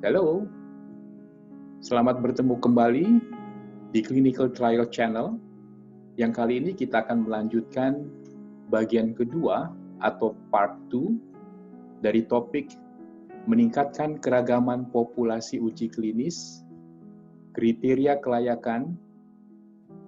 Halo, selamat bertemu kembali di Clinical Trial Channel, yang kali ini kita akan melanjutkan bagian kedua atau part 2 dari topik meningkatkan keragaman populasi uji klinis, kriteria kelayakan,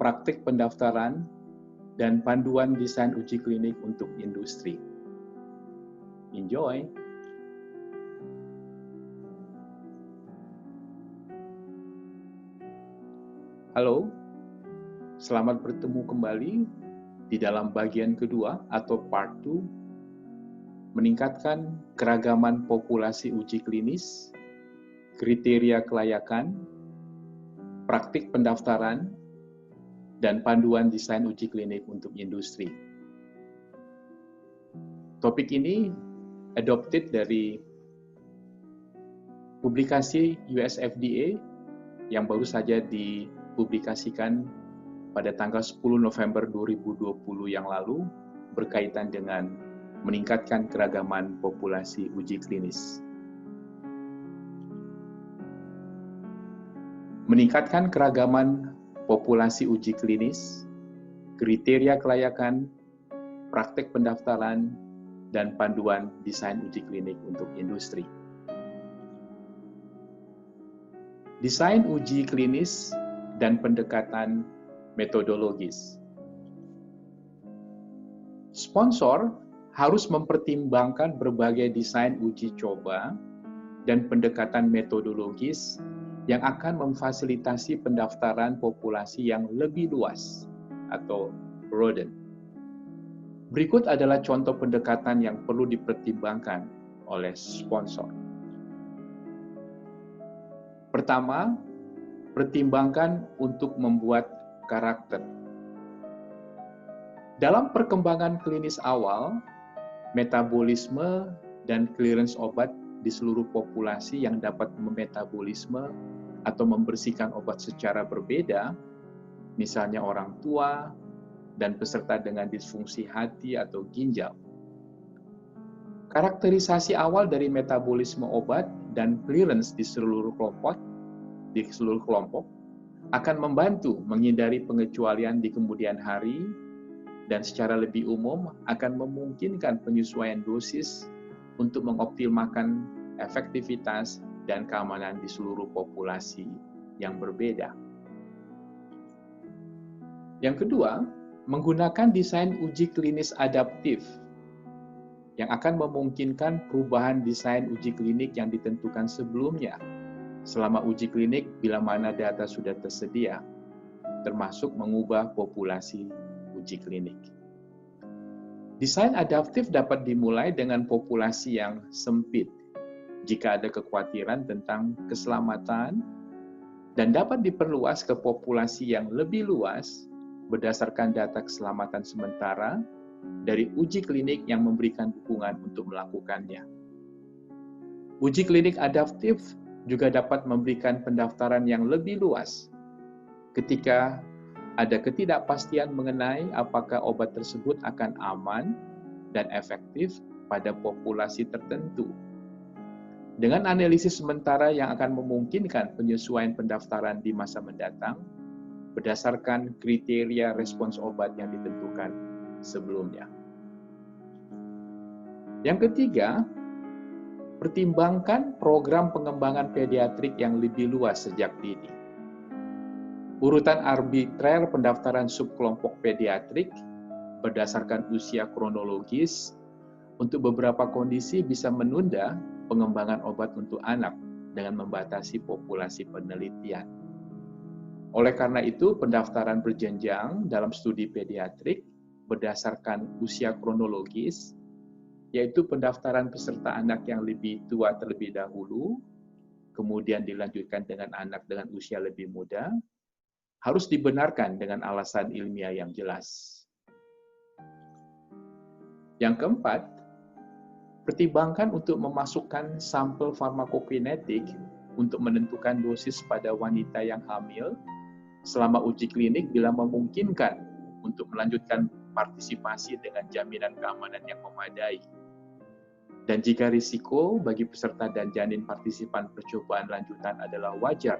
praktik pendaftaran, dan panduan desain uji klinik untuk industri. Enjoy! Halo, selamat bertemu kembali di dalam bagian kedua atau part 2, meningkatkan keragaman populasi uji klinis, kriteria kelayakan, praktik pendaftaran, dan panduan desain uji klinik untuk industri. Topik ini adopted dari publikasi US FDA yang baru saja dipublikasikan pada tanggal 10 November 2020 yang lalu berkaitan dengan meningkatkan keragaman populasi uji klinis. Meningkatkan keragaman populasi uji klinis, kriteria kelayakan, praktik pendaftaran, dan panduan desain uji klinik untuk industri. Desain uji klinis dan pendekatan metodologis. Sponsor harus mempertimbangkan berbagai desain uji coba dan pendekatan metodologis yang akan memfasilitasi pendaftaran populasi yang lebih luas atau broaden. Berikut adalah contoh pendekatan yang perlu dipertimbangkan oleh sponsor. Pertama, pertimbangkan untuk membuat karakter. Dalam perkembangan klinis awal, metabolisme dan clearance obat di seluruh populasi yang dapat memetabolisme atau membersihkan obat secara berbeda, misalnya orang tua dan peserta dengan disfungsi hati atau ginjal. Karakterisasi awal dari metabolisme obat dan clearance di seluruh kelompok akan membantu menghindari pengecualian di kemudian hari dan secara lebih umum akan memungkinkan penyesuaian dosis untuk mengoptimalkan efektivitas dan keamanan di seluruh populasi yang berbeda. Yang kedua, menggunakan desain uji klinis adaptif yang akan memungkinkan perubahan desain uji klinik yang ditentukan sebelumnya selama uji klinik bila mana data sudah tersedia, termasuk mengubah populasi uji klinik. Desain adaptif dapat dimulai dengan populasi yang sempit jika ada kekhawatiran tentang keselamatan dan dapat diperluas ke populasi yang lebih luas berdasarkan data keselamatan sementara dari uji klinik yang memberikan dukungan untuk melakukannya. Uji klinik adaptif juga dapat memberikan pendaftaran yang lebih luas ketika ada ketidakpastian mengenai apakah obat tersebut akan aman dan efektif pada populasi tertentu. Dengan analisis sementara yang akan memungkinkan penyesuaian pendaftaran di masa mendatang berdasarkan kriteria respons obat yang ditentukan sebelumnya. Yang ketiga, pertimbangkan program pengembangan pediatrik yang lebih luas sejak dini. Urutan arbitrer pendaftaran subkelompok pediatrik berdasarkan usia kronologis untuk beberapa kondisi bisa menunda pengembangan obat untuk anak dengan membatasi populasi penelitian. Oleh karena itu, pendaftaran berjenjang dalam studi pediatrik berdasarkan usia kronologis, yaitu pendaftaran peserta anak yang lebih tua terlebih dahulu, kemudian dilanjutkan dengan anak dengan usia lebih muda, harus dibenarkan dengan alasan ilmiah yang jelas. Yang keempat, pertimbangkan untuk memasukkan sampel farmakokinetik untuk menentukan dosis pada wanita yang hamil selama uji klinik bila memungkinkan untuk melanjutkan partisipasi dengan jaminan keamanan yang memadai. Dan jika risiko bagi peserta dan janin partisipan percobaan lanjutan adalah wajar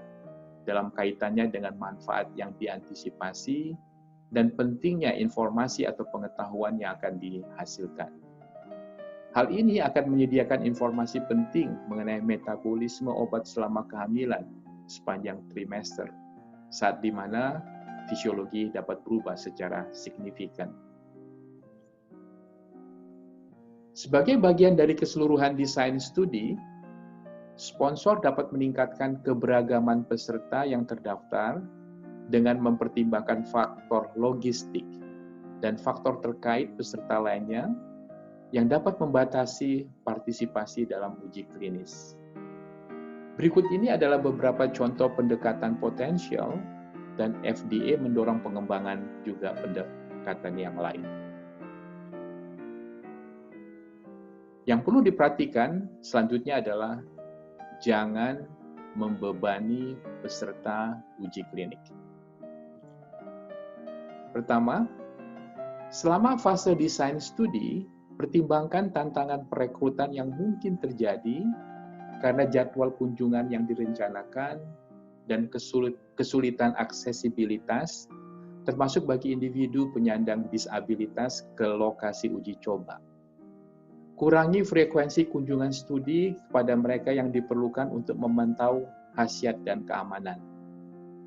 dalam kaitannya dengan manfaat yang diantisipasi dan pentingnya informasi atau pengetahuan yang akan dihasilkan. Hal ini akan menyediakan informasi penting mengenai metabolisme obat selama kehamilan sepanjang trimester, saat di mana fisiologi dapat berubah secara signifikan. Sebagai bagian dari keseluruhan desain studi, sponsor dapat meningkatkan keberagaman peserta yang terdaftar dengan mempertimbangkan faktor logistik dan faktor terkait peserta lainnya yang dapat membatasi partisipasi dalam uji klinis. Berikut ini adalah beberapa contoh pendekatan potensial dan FDA mendorong pengembangan juga pendekatan yang lain. Yang perlu diperhatikan selanjutnya adalah jangan membebani peserta uji klinik. Pertama, selama fase desain studi, pertimbangkan tantangan perekrutan yang mungkin terjadi karena jadwal kunjungan yang direncanakan dan kesulitan aksesibilitas, termasuk bagi individu penyandang disabilitas ke lokasi uji coba. Kurangi frekuensi kunjungan studi kepada mereka yang diperlukan untuk memantau khasiat dan keamanan.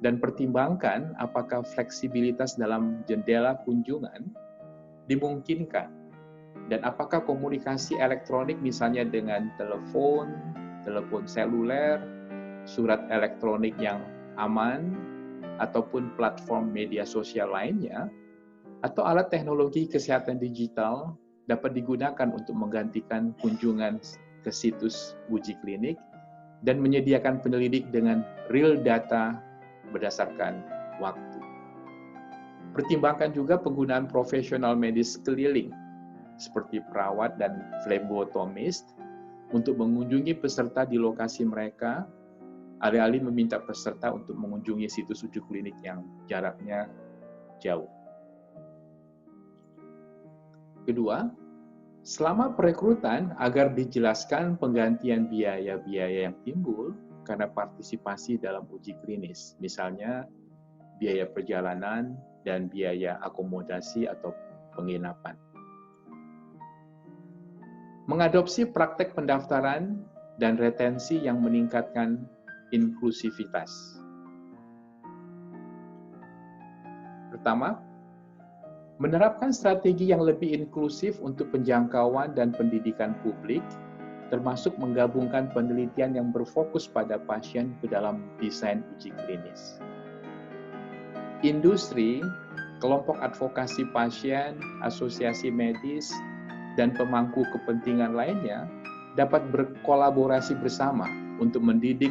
Dan pertimbangkan apakah fleksibilitas dalam jendela kunjungan dimungkinkan dan apakah komunikasi elektronik misalnya dengan telepon seluler, surat elektronik yang aman, ataupun platform media sosial lainnya, atau alat teknologi kesehatan digital dapat digunakan untuk menggantikan kunjungan ke situs uji klinik dan menyediakan penyelidik dengan real data berdasarkan waktu. Pertimbangkan juga penggunaan profesional medis keliling seperti perawat dan flebotomist untuk mengunjungi peserta di lokasi mereka, alih-alih meminta peserta untuk mengunjungi situs uji klinik yang jaraknya jauh. Kedua, selama perekrutan agar dijelaskan penggantian biaya-biaya yang timbul karena partisipasi dalam uji klinis, misalnya biaya perjalanan dan biaya akomodasi atau penginapan. Mengadopsi praktek pendaftaran dan retensi yang meningkatkan inklusivitas. Pertama, menerapkan strategi yang lebih inklusif untuk penjangkauan dan pendidikan publik, termasuk menggabungkan penelitian yang berfokus pada pasien ke dalam desain uji klinis. Industri, kelompok advokasi pasien, asosiasi medis, dan pemangku kepentingan lainnya dapat berkolaborasi bersama untuk mendidik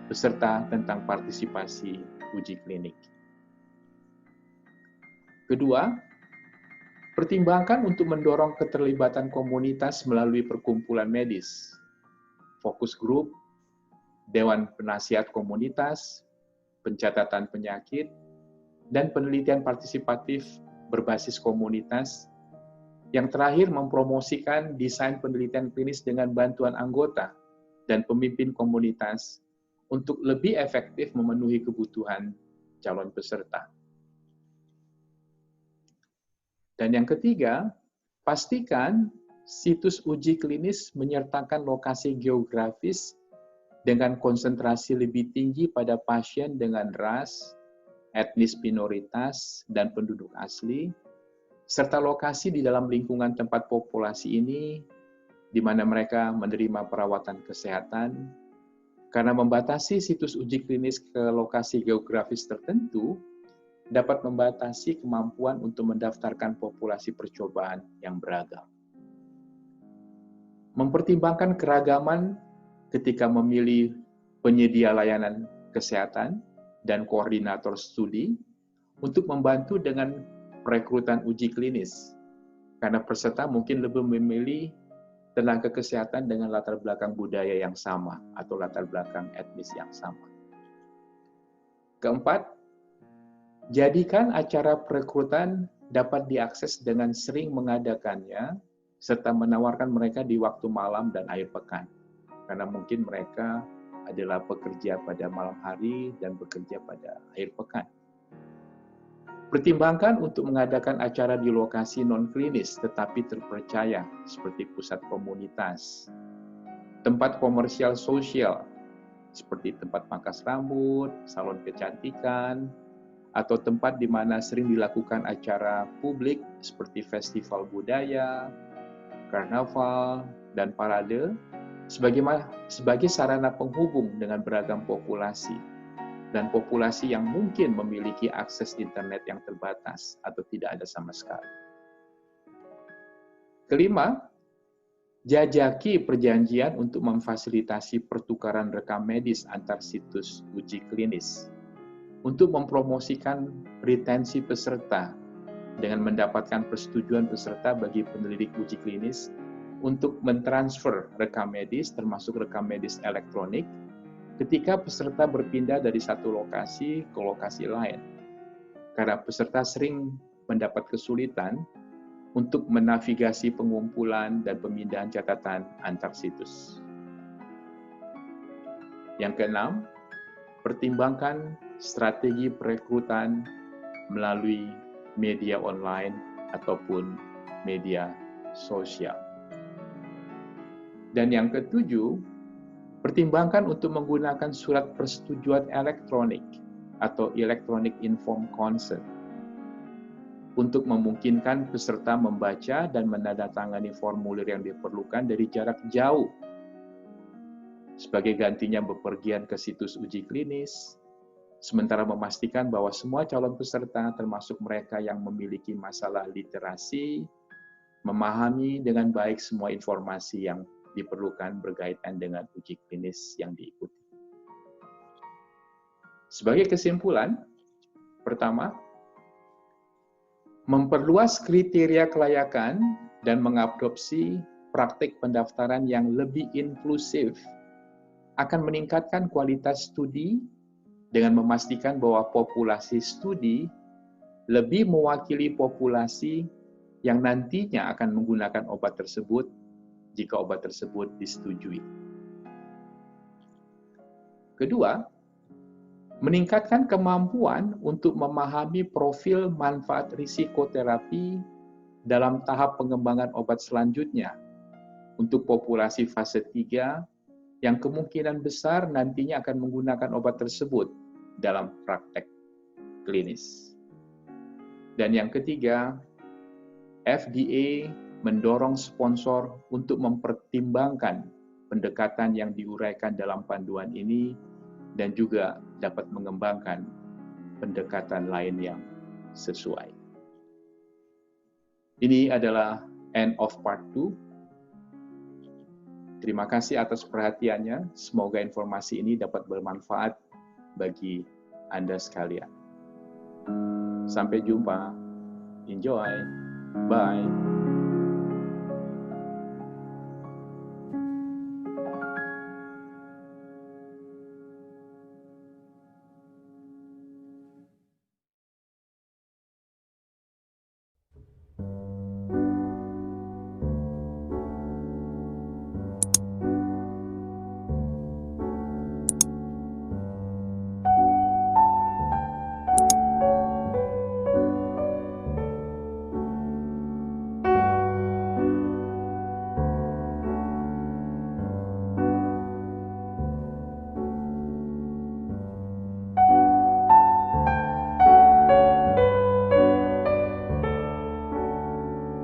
peserta tentang partisipasi uji klinik. Kedua, pertimbangkan untuk mendorong keterlibatan komunitas melalui perkumpulan medis, fokus grup, dewan penasihat komunitas, pencatatan penyakit, dan penelitian partisipatif berbasis komunitas. Yang terakhir, mempromosikan desain penelitian klinis dengan bantuan anggota dan pemimpin komunitas untuk lebih efektif memenuhi kebutuhan calon peserta. Dan yang ketiga, pastikan situs uji klinis menyertakan lokasi geografis dengan konsentrasi lebih tinggi pada pasien dengan ras, etnis minoritas, dan penduduk asli, serta lokasi di dalam lingkungan tempat populasi ini, di mana mereka menerima perawatan kesehatan, karena membatasi situs uji klinis ke lokasi geografis tertentu, dapat membatasi kemampuan untuk mendaftarkan populasi percobaan yang beragam. Mempertimbangkan keragaman ketika memilih penyedia layanan kesehatan dan koordinator studi untuk membantu dengan perekrutan uji klinis, karena peserta mungkin lebih memilih tenaga kesehatan dengan latar belakang budaya yang sama atau latar belakang etnis yang sama. Keempat, jadikan acara perekrutan dapat diakses dengan sering mengadakannya serta menawarkan mereka di waktu malam dan akhir pekan. Karena mungkin mereka adalah pekerja pada malam hari dan bekerja pada akhir pekan. Pertimbangkan untuk mengadakan acara di lokasi non-klinis tetapi terpercaya seperti pusat komunitas, tempat komersial sosial seperti tempat pangkas rambut, salon kecantikan, atau tempat di mana sering dilakukan acara publik seperti festival budaya, karnaval, dan parade sebagai sarana penghubung dengan beragam populasi dan populasi yang mungkin memiliki akses internet yang terbatas atau tidak ada sama sekali. Kelima, jajaki perjanjian untuk memfasilitasi pertukaran rekam medis antar situs uji klinis untuk mempromosikan retensi peserta dengan mendapatkan persetujuan peserta bagi penelidik uji klinis untuk mentransfer rekam medis termasuk rekam medis elektronik ketika peserta berpindah dari satu lokasi ke lokasi lain. Karena peserta sering mendapat kesulitan untuk menavigasi pengumpulan dan pemindahan catatan antar situs. Yang keenam, pertimbangkan strategi perekrutan melalui media online ataupun media sosial. Dan yang ketujuh, pertimbangkan untuk menggunakan surat persetujuan elektronik atau Electronic Informed Consent untuk memungkinkan peserta membaca dan menandatangani formulir yang diperlukan dari jarak jauh. Sebagai gantinya bepergian ke situs uji klinis, sementara memastikan bahwa semua calon peserta, termasuk mereka yang memiliki masalah literasi, memahami dengan baik semua informasi yang diperlukan berkaitan dengan uji klinis yang diikuti. Sebagai kesimpulan, pertama, memperluas kriteria kelayakan dan mengadopsi praktik pendaftaran yang lebih inklusif akan meningkatkan kualitas studi dengan memastikan bahwa populasi studi lebih mewakili populasi yang nantinya akan menggunakan obat tersebut jika obat tersebut disetujui. Kedua, meningkatkan kemampuan untuk memahami profil manfaat risiko terapi dalam tahap pengembangan obat selanjutnya untuk populasi fase 3 yang kemungkinan besar nantinya akan menggunakan obat tersebut dalam praktek klinis. Dan yang ketiga, FDA mendorong sponsor untuk mempertimbangkan pendekatan yang diuraikan dalam panduan ini dan juga dapat mengembangkan pendekatan lain yang sesuai. Ini adalah end of part 2. Terima kasih atas perhatiannya. Semoga informasi ini dapat bermanfaat bagi Anda sekalian. Sampai jumpa. Enjoy. Bye.